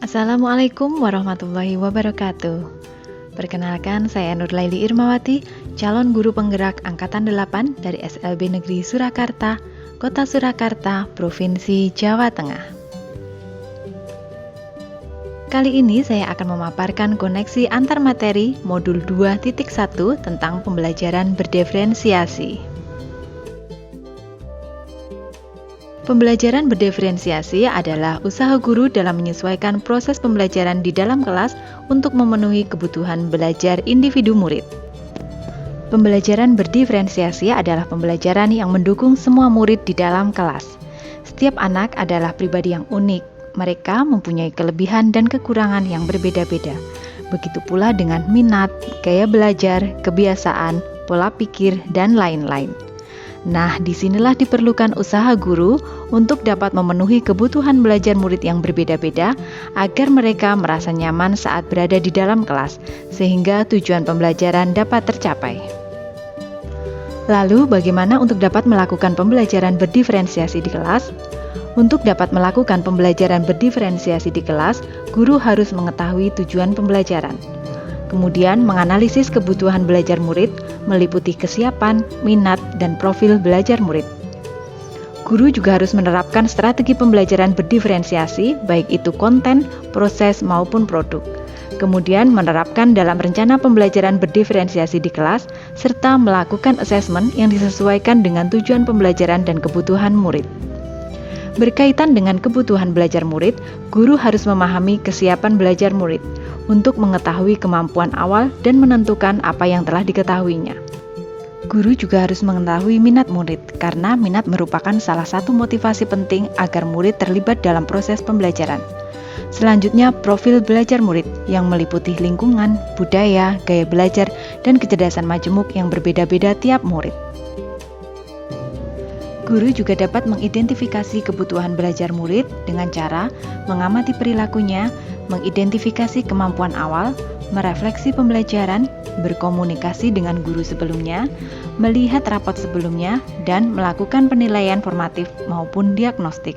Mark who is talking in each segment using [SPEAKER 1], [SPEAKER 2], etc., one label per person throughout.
[SPEAKER 1] Assalamualaikum warahmatullahi wabarakatuh. Perkenalkan, saya Nurlaili Irmawati, calon guru penggerak Angkatan 8 dari SLB Negeri Surakarta, Kota Surakarta, Provinsi Jawa Tengah. Kali ini saya akan memaparkan koneksi antar materi modul 2.1 tentang pembelajaran berdiferensiasi. Pembelajaran berdiferensiasi adalah usaha guru dalam menyesuaikan proses pembelajaran di dalam kelas untuk memenuhi kebutuhan belajar individu murid. Pembelajaran berdiferensiasi adalah pembelajaran yang mendukung semua murid di dalam kelas. Setiap anak adalah pribadi yang unik. Mereka mempunyai kelebihan dan kekurangan yang berbeda-beda. Begitu pula dengan minat, gaya belajar, kebiasaan, pola pikir, dan lain-lain. Nah, disinilah diperlukan usaha guru untuk dapat memenuhi kebutuhan belajar murid yang berbeda-beda agar mereka merasa nyaman saat berada di dalam kelas, sehingga tujuan pembelajaran dapat tercapai. Lalu, bagaimana untuk dapat melakukan pembelajaran berdiferensiasi di kelas? Untuk dapat melakukan pembelajaran berdiferensiasi di kelas, guru harus mengetahui tujuan pembelajaran. Kemudian menganalisis kebutuhan belajar murid, meliputi kesiapan, minat, dan profil belajar murid. Guru juga harus menerapkan strategi pembelajaran berdiferensiasi, baik itu konten, proses, maupun produk. Kemudian menerapkan dalam rencana pembelajaran berdiferensiasi di kelas, serta melakukan asesmen yang disesuaikan dengan tujuan pembelajaran dan kebutuhan murid. Berkaitan dengan kebutuhan belajar murid, guru harus memahami kesiapan belajar murid untuk mengetahui kemampuan awal dan menentukan apa yang telah diketahuinya. Guru juga harus mengetahui minat murid, karena minat merupakan salah satu motivasi penting agar murid terlibat dalam proses pembelajaran. Selanjutnya, profil belajar murid yang meliputi lingkungan, budaya, gaya belajar, dan kecerdasan majemuk yang berbeda-beda tiap murid. Guru juga dapat mengidentifikasi kebutuhan belajar murid dengan cara mengamati perilakunya, mengidentifikasi kemampuan awal, merefleksi pembelajaran, berkomunikasi dengan guru sebelumnya, melihat rapot sebelumnya, dan melakukan penilaian formatif maupun diagnostik.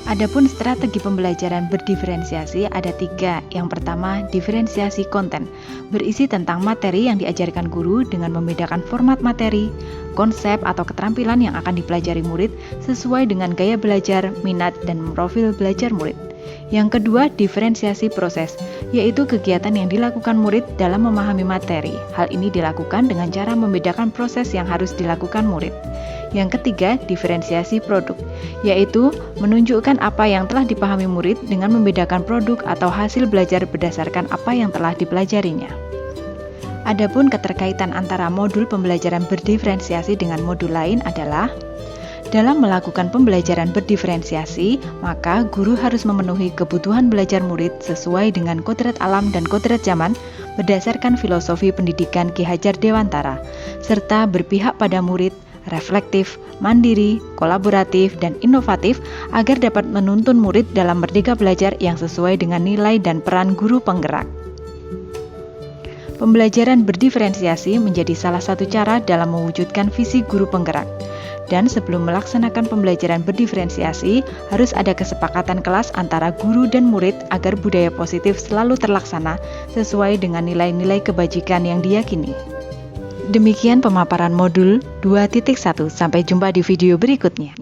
[SPEAKER 1] Adapun strategi pembelajaran berdiferensiasi ada 3. Yang pertama, diferensiasi konten, berisi tentang materi yang diajarkan guru dengan membedakan format materi, konsep atau keterampilan yang akan dipelajari murid sesuai dengan gaya belajar, minat, dan profil belajar murid. Yang kedua, diferensiasi proses, yaitu kegiatan yang dilakukan murid dalam memahami materi. Hal ini dilakukan dengan cara membedakan proses yang harus dilakukan murid. Yang ketiga, diferensiasi produk, yaitu menunjukkan apa yang telah dipahami murid dengan membedakan produk atau hasil belajar berdasarkan apa yang telah dipelajarinya. Adapun keterkaitan antara modul pembelajaran berdiferensiasi dengan modul lain adalah dalam melakukan pembelajaran berdiferensiasi, maka guru harus memenuhi kebutuhan belajar murid sesuai dengan kodrat alam dan kodrat zaman berdasarkan filosofi pendidikan Ki Hajar Dewantara, serta berpihak pada murid, reflektif, mandiri, kolaboratif, dan inovatif agar dapat menuntun murid dalam merdeka belajar yang sesuai dengan nilai dan peran guru penggerak. Pembelajaran berdiferensiasi menjadi salah satu cara dalam mewujudkan visi guru penggerak. Dan sebelum melaksanakan pembelajaran berdiferensiasi, harus ada kesepakatan kelas antara guru dan murid agar budaya positif selalu terlaksana sesuai dengan nilai-nilai kebajikan yang diyakini. Demikian pemaparan modul 2.1. Sampai jumpa di video berikutnya.